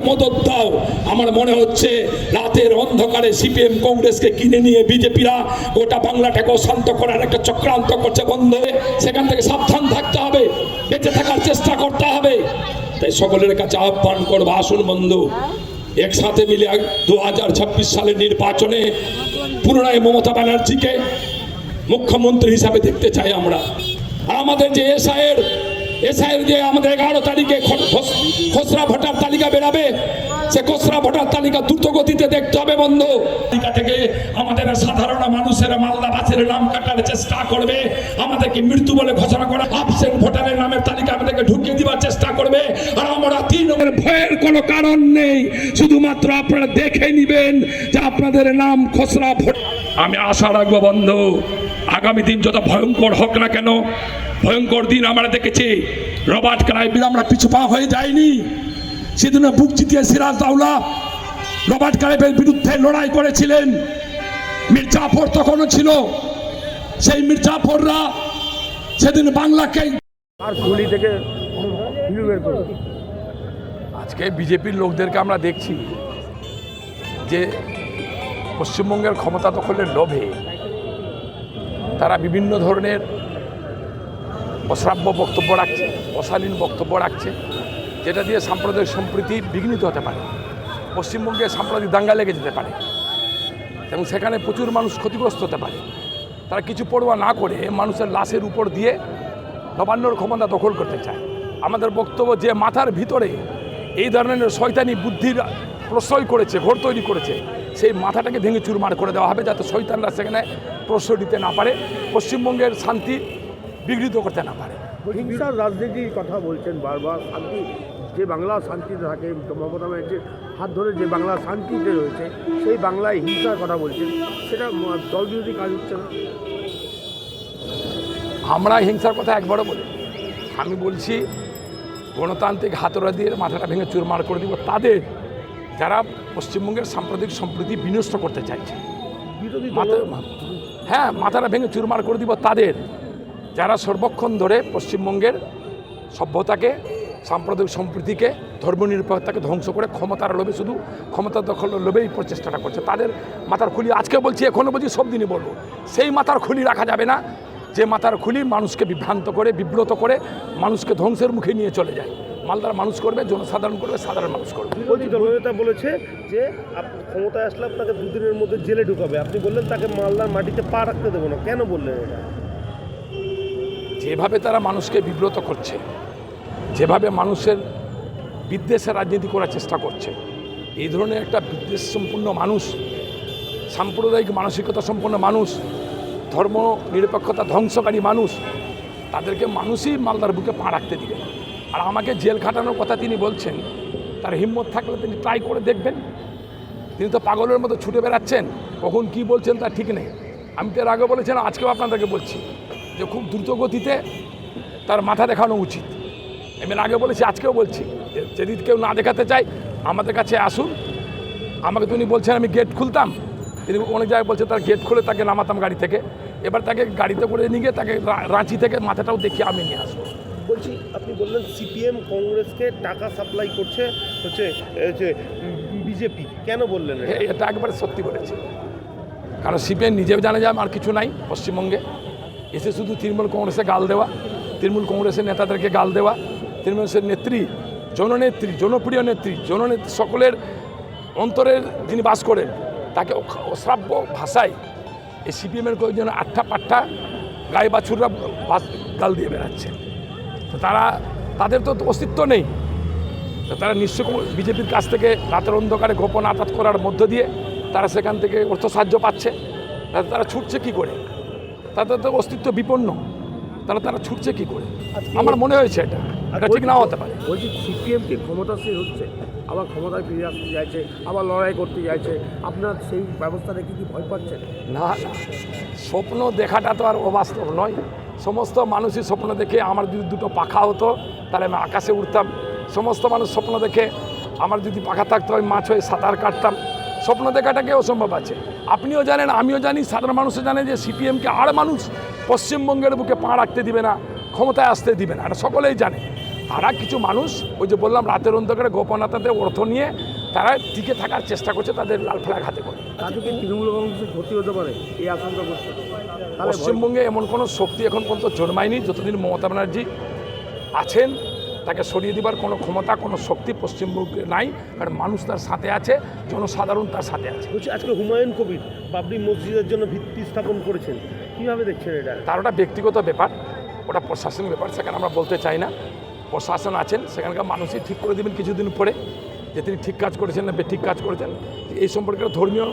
মদত দাও। আমার মনে হচ্ছে রাতের অন্ধকারে সিপিএম কংগ্রেসকে কিনে নিয়ে বিজেপিরা গোটা বাংলাটাকে শান্ত করার একটা চক্রান্ত করছে। বন্ধু, সেখান থেকে সাবধান থাকতে হবে, বেঁচে থাকার চেষ্টা করতে হবে। তাই সকলের কাছে আহ্বান করবো, আসুন বন্ধু, একসাথে মিলে 2026 সালের নির্বাচনে পুনরায় মমতা ব্যানার্জিকে মুখ্যমন্ত্রী হিসাবে দেখতে চাই আমরা। আর আমাদের যে এসআইয়ের যে আমাদের 11 তারিখে খসড়া ভোটার তালিকা বেরাবে, সে খসড়া ভোটার তালিকা দ্রুত গতিতে দেখতে হবে বন্ধু। তালিকা থেকে আমাদের সাধারণ মানুষের মালদাবাসীর নাম কাটার চেষ্টা করবে, আমাদেরকে মৃত্যু বলে ঘোষণা করা অ্যাবসেন্ট ভোটারের নামের তালিকা আমাদেরকে ঢুকিয়ে দেওয়ার চেষ্টা করবে। আর আমরা ভয়ের কোনো কারণ নেই, শুধুমাত্র আপনারা দেখে নিবেন যে আপনাদের নাম খসড়া ভোট। আমি আশা রাখবো বন্ধু, আগামী দিন যত ভয়ঙ্কর হোক না কেন, ভয়ঙ্কর দিন আমরা দেখেছি। রবার্ট ক্লাইভের আমরা পিছু পা হয়ে যায়নি। সেদিন বুক চিতিয়ে সিরাজউদ্দৌলা রবার্ট ক্লাইভের বিরুদ্ধে লড়াই করেছিলেন। মির্জাফর তখনও ছিল। সেই মির্জাফররা সেদিন বাংলাকে আর গুলি থেকে বের করে। আজকে বিজেপির লোকদেরকে আমরা দেখছি যে পশ্চিমবঙ্গের ক্ষমতা দখলের লোভে তারা বিভিন্ন ধরনের অশ্রাব্য বক্তব্য রাখছে, অশালীন বক্তব্য রাখছে, যেটা দিয়ে সাম্প্রদায়িক সম্প্রীতি বিঘ্নিত হতে পারে। পশ্চিমবঙ্গে সাম্প্রদায়িক দাঙ্গা লেগে যেতে পারে এবং সেখানে প্রচুর মানুষ ক্ষতিগ্রস্ত হতে পারে। তারা কিছু পরোয়া না করে মানুষের লাশের উপর দিয়ে নবান্নর ক্ষমতা দখল করতে চায়। আমাদের বক্তব্য, যে মাথার ভিতরে এই ধরনের শয়তানি বুদ্ধির প্রশ্রয় করেছে, ঘোর তৈরি করেছে, সেই মাথাটাকে ভেঙে চুরমার করে দেওয়া হবে, যাতে শয়তানরা সেখানে প্রশ্রয় দিতে না পারে, পশ্চিমবঙ্গের শান্তি বিঘ্নিত করতে না পারে। হিংসার রাজনীতির কথা বলছেন বারবার। শান্তি, যে বাংলা শান্তিতে থাকে, মমতা ব্যানার্জির হাত ধরে যে বাংলা শান্তিতে রয়েছে, সেই বাংলায় হিংসার কথা বলছেন, সেটা দল বিরোধী কাজ হচ্ছে না। আমরা হিংসার কথা একবারও বলি। আমি বলছি গণতান্ত্রিক হাতড়া দিয়ে মাথাটা ভেঙে চুরমার করে দিব তাদের, যারা পশ্চিমবঙ্গের সাম্প্রদায়িক সম্প্রীতি বিনষ্ট করতে চাইছে। হ্যাঁ, মাথাটা ভেঙে চুরমার করে দিব তাদের, যারা সর্বক্ষণ ধরে পশ্চিমবঙ্গের সভ্যতাকে, সাম্প্রদায়িক সম্প্রীতিকে, ধর্মনিরপেক্ষতাকে ধ্বংস করে ক্ষমতার লোভে, শুধু ক্ষমতা দখলের লোভে এই প্রচেষ্টাটা করছে। তাদের মাথার খুলি আজকে বলছি, এখনও বলছি, সব দিনই বলবো, সেই মাথার খুলি রাখা যাবে না যে মাথার খুলি মানুষকে বিভ্রান্ত করে, বিব্রত করে, মানুষকে ধ্বংসের মুখে নিয়ে চলে যায়। মালদার মানুষ করবে, জনসাধারণ করবে, সাধারণ মানুষ করবে। বিরোধী দলনেতা বলেছে যে ক্ষমতায় আসলে আপনাকে দুদিনের মধ্যে জেলে ঢুকাবে। আপনি বললেন তাকে মালদার মাটিতে পা রাখতে দেবো না, কেন বললেন এটা? যেভাবে তারা মানুষকে বিব্রত করছে, যেভাবে মানুষের বিদ্বেষের রাজনীতি করার চেষ্টা করছে, এই ধরনের একটা বিদ্বেষ সম্পন্ন মানুষ, সাম্প্রদায়িক মানসিকতা সম্পন্ন মানুষ, ধর্ম নিরপেক্ষতা ধ্বংসকারী মানুষ, তাদেরকে মানুষই মালদার বুকে পা রাখতে দিবে। আর আমাকে জেল খাটানোর কথা তিনি বলছেন, তার হিম্মত থাকলে তিনি ট্রাই করে দেখবেন। তিনি তো পাগলের মতো ছুটে বেড়াচ্ছেন, কখন কি বলছেন তার ঠিক নেই। আমি তো এর আগে বলেছিলাম, আজকেও আপনাদেরকে বলছি যে খুব দ্রুত গতিতে তার মাথা দেখানো উচিত। আমি আগে বলেছি, আজকেও বলছি, যদি কেউ না দেখাতে চায় আমাদের কাছে আসুন। আমাকে তিনি বলছেন আমি গেট খুলতাম, তিনি অনেক জায়গায় বলছে তার গেট খুলে তাকে নামাতাম গাড়ি থেকে। এবার তাকে গাড়িতে করে নিয়ে গিয়ে তাকে রাঁচি থেকে মাথাটাও দেখিয়ে আমি নিয়ে আসবো। বলছি, আপনি বললেন সিপিএম কংগ্রেসকে টাকা সাপ্লাই করছে হচ্ছে বিজেপি, কেন বললেন এটা? একবারে সত্যি বলেছি, কারণ সিপিএম নিজেও জানে যে আমার কিছু নাই পশ্চিমবঙ্গে, এসে শুধু তৃণমূল কংগ্রেসে গাল দেওয়া, তৃণমূল কংগ্রেসের নেতাদেরকে গাল দেওয়া, তৃণমূলের নেত্রী, জননেত্রী, জনপ্রিয় নেত্রী, জননেত্রী, সকলের অন্তরের যিনি বাস করেন, তাকে অশ্রাব্য ভাষায় এই সিপিএমের কয়েকজন আটটা পাট্টা গায়ে বাছুররা গাল দিয়ে বেড়াচ্ছে। তো তাদের তো অস্তিত্ব নেই। তো তারা নিশ্চয় বিজেপির কাছ থেকে রাতের অন্ধকারে গোপন আঘাত করার মধ্য দিয়ে তারা সেখান থেকে অর্থ সাহায্য পাচ্ছে। তারা ছুটছে কি করে? তাদের তো অস্তিত্ব বিপন্ন, তারা ছুটছে কি করে? আমার মনে হয়েছে এটা ঠিক নাও হতে পারে। বলছি, সিপিএম কি ক্ষমতাসীন হচ্ছে, আবার ক্ষমতায় ফিরে আসতে চাইছে, আবার লড়াই করতে চাইছে, আপনার সেই ব্যবস্থা দেখে কি ভয় পাচ্ছেন? না, স্বপ্ন দেখাটা তো আর অবাস্তব নয়। সমস্ত মানুষই স্বপ্ন দেখে আমার যদি দুটো পাখা হতো তাহলে আমি আকাশে উঠতাম। সমস্ত মানুষ স্বপ্ন দেখে আমার যদি পাখা থাকতো আমি মাছ হয়ে সাঁতার কাটতাম। স্বপ্ন দেখাটাকে অসম্ভব আছে। আপনিও জানেন, আমিও জানি, সাধারণ মানুষও জানে যে সিপিএমকে আর মানুষ পশ্চিমবঙ্গের বুকে পা রাখতে দিবে না, ক্ষমতায় আসতে দিবে না, এটা সকলেই জানে। তারা কিছু মানুষ ওই যে বললাম রাতের অন্ধকারে গোপনতাতে অর্থ নিয়ে তারা টিকে থাকার চেষ্টা করছে তাদের লাল ফ্ল্যাগ হাতে করে। তাতে কি তৃণমূল কংগ্রেসের ক্ষতি হতে পারে এই আশঙ্কা করছে? তাহলে পশ্চিমবঙ্গে এমন কোনো শক্তি এখন পর্যন্ত জন্মায়নি যতদিন মমতা ব্যানার্জি আছেন তাকে সরিয়ে দেবার কোনো ক্ষমতা কোনো শক্তি পশ্চিমবঙ্গে নাই, কারণ মানুষ তার সাথে আছে, জনসাধারণ তার সাথে আছে। বলছি আজকে হুমায়ুন কবির বাবরি মসজিদের জন্য ভিত্তি স্থাপন করেছেন, কীভাবে দেখছেন এটা? তার ওটা ব্যক্তিগত ব্যাপার, ওটা প্রশাসনিক ব্যাপার, সেখানে আমরা বলতে চাই না। প্রশাসন আছেন, সেখানকার মানুষই ঠিক করে দেবেন কিছুদিন পরে যে তিনি ঠিক কাজ করেছেন না ঠিক কাজ করেছেন। এই সম্পর্কে ধর্মীয়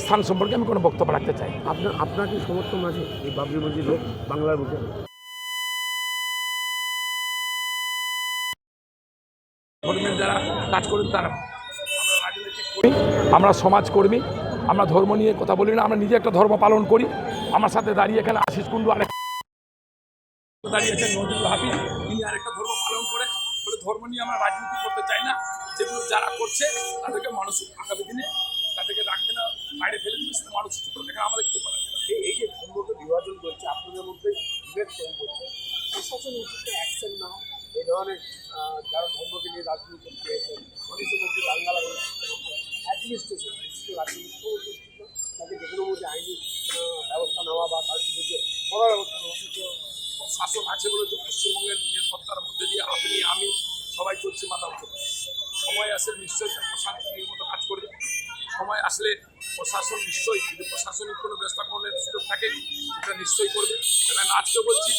স্থান সম্পর্কে আমি কোনো বক্তব্য রাখতে চাই। আপনার কি সমর্থন আছে এই বাবরি মসজিদ হোক বাংলার বুকে? ধর্মের যারা কাজ করেন তারা, আমরা রাজনৈতিক করি, আমরা সমাজকর্মী, আমরা ধর্ম নিয়ে কথা বলি না, আমরা নিজে একটা ধর্ম পালন করি। আমার সাথে দাঁড়িয়ে এখানে আশিস কুণ্ডু আরেক দাঁড়িয়েছেন নজরুল হাফিজ, তিনি আরেকটা ধর্ম পালন করে বলে ধর্ম নিয়ে আমরা রাজনীতি করতে চাই না। যেগুলো যারা করছে তাদেরকে মানুষ আগামী দিনে তাদেরকে রাখবে না, বাইরে ফেলে দিবে, সেটা মানুষ কিছু করবে, আমাদের কিছু করার এই যে ধর্মকে বিভাজন করছে, আপনাদের মধ্যে বিভেদ তৈরি করছে, প্রশাসন উচিত অ্যাকশন না এই ধরনের যারা ধর্মকে নিয়ে রাজনীতি করতে মানুষের মধ্যে দাঙ্গালা অ্যাডমিনিস্ট্রেশন রাজনীতি তাকে যে কোনো মধ্যে আইনি ব্যবস্থা নেওয়া বা তার বিরুদ্ধে কড়া ব্যবস্থা নেওয়া। শাসন আছে বলে তো পশ্চিমবঙ্গের নিরাপত্তার মধ্যে দিয়ে আপনি আমি সবাই চলছে মাথা উঠে। সময় আসলে নিশ্চয়ই প্রশাসনিক মতো কাজ করবে, সময় আসলে প্রশাসন নিশ্চয়ই যদি প্রশাসনিক কোনো ব্যবস্থা গ্রহণের সুযোগ থাকে এটা নিশ্চয়ই করবে। এবং আজকে বলছি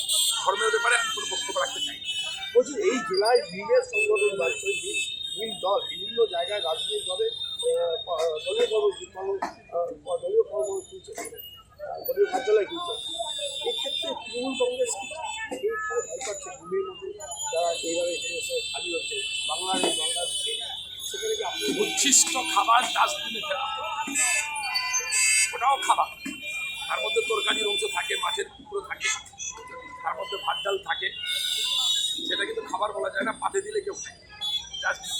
ধর্মের ব্যাপারে আমি কোনো বক্তব্য রাখতে চাই। বলছি এই জেলায় মিলের সংগঠন বাড়ছে, মিল দল বিভিন্ন জায়গায় রাজনৈতিকভাবে দলীয় কর্মসূচি দলীয় কার্যালয় খুলছে। এক্ষেত্রে তৃণমূল কংগ্রেস এইভাবে ভয় পাচ্ছে মিলের মধ্যে যারা এইভাবে এখানে এসে হাজির হচ্ছে বাংলার সেখানে কি আপনি উচ্ছিষ্ট খাবার ডাস্টবিনে ফেলা, ওটাও খাবার, তার মধ্যে তরকারির অংশ থাকে, মাছের টুকরো থাকে, তার মধ্যে ভাত ডাল থাকে, সেটা কিন্তু খাবার বলা যায় না, পাতে দিলে কেউ খায়। ডাস্টবিন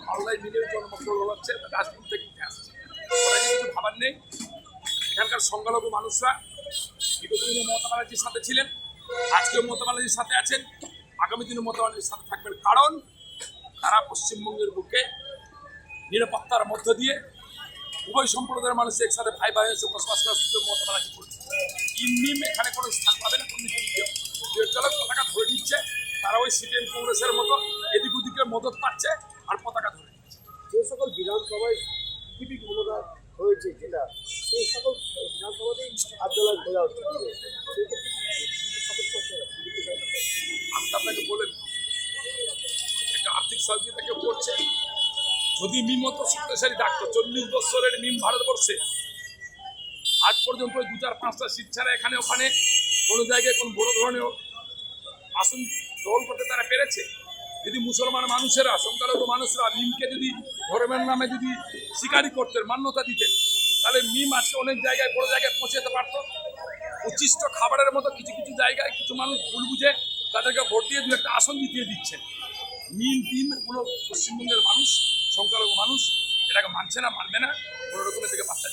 মালদায় মিলেও জন্মগ্রহণ হচ্ছে, ডাস্টবিন থেকে উঠে আসছে, ওরা কিছু খাবার নেই। এখানকার সংখ্যালঘু মানুষরা বিগত দিনে মমতা ব্যানার্জির সাথে ছিলেন, আজকেও মমতা ব্যানার্জির সাথে আছেন, আগামী দিনে মমতা ব্যানার্জির সাথে থাকবেন, কারণ তারা পশ্চিমবঙ্গের বুকে নিরাপত্তার মধ্য দিয়ে উভয় সম্প্রদায়ের মানুষ একসাথে ভাই ভাই এসে বসবাস করার সুযোগ মমতা ব্যানার্জি করছে। ইনমিম এখানে কোনো স্থান পাবে না, কোনো কেউ চালক পতাকা ধরে নিচ্ছে, তারা ওই সিপিএম কংগ্রেসের মতো এদিক ওদিকের মদত পাচ্ছে আর পতাকা ধরে নিচ্ছে। যে সকল বিধানসভায় টিভি ক্ষমতা হয়েছে যেটা সেই সকল বিধানসভাতেই কার্যালয় খোলা হচ্ছে, আমি তো আপনাকে বলেন একটা আর্থিক সহযোগিতা কেউ করছে, যদি মিম মতো শক্তিশালী ডাক্তার 40 বছরের মিম ভারতবর্ষে আজ পর্যন্ত 2-4-5টা সিট ছাড়া এখানে ওখানে কোনো জায়গায় কোন বড় ধরনের আসন দল করতে তারা পেরেছে। যদি মুসলমান মানুষেরা সংখ্যালঘু মানুষরা মিমকে যদি ধর্মের নামে যদি স্বীকারই করতেন, মান্যতা দিতেন, তাহলে মিম আজকে অনেক জায়গায় বড় জায়গায় পৌঁছে যেতে পারতো। উচ্ছিষ্ট খাবারের মতো কিছু কিছু জায়গায় কিছু মানুষ ভুল বুঝে তাদেরকে ভোট দিয়ে 2-1টা আসন জিতিয়ে দিচ্ছেন। মিম টিম এগুলো পশ্চিমবঙ্গের মানুষ সংখ্যালঘু মানুষ এটাকে মানছে না, মানবে না, কোনো রকমের দিকে পাত্তা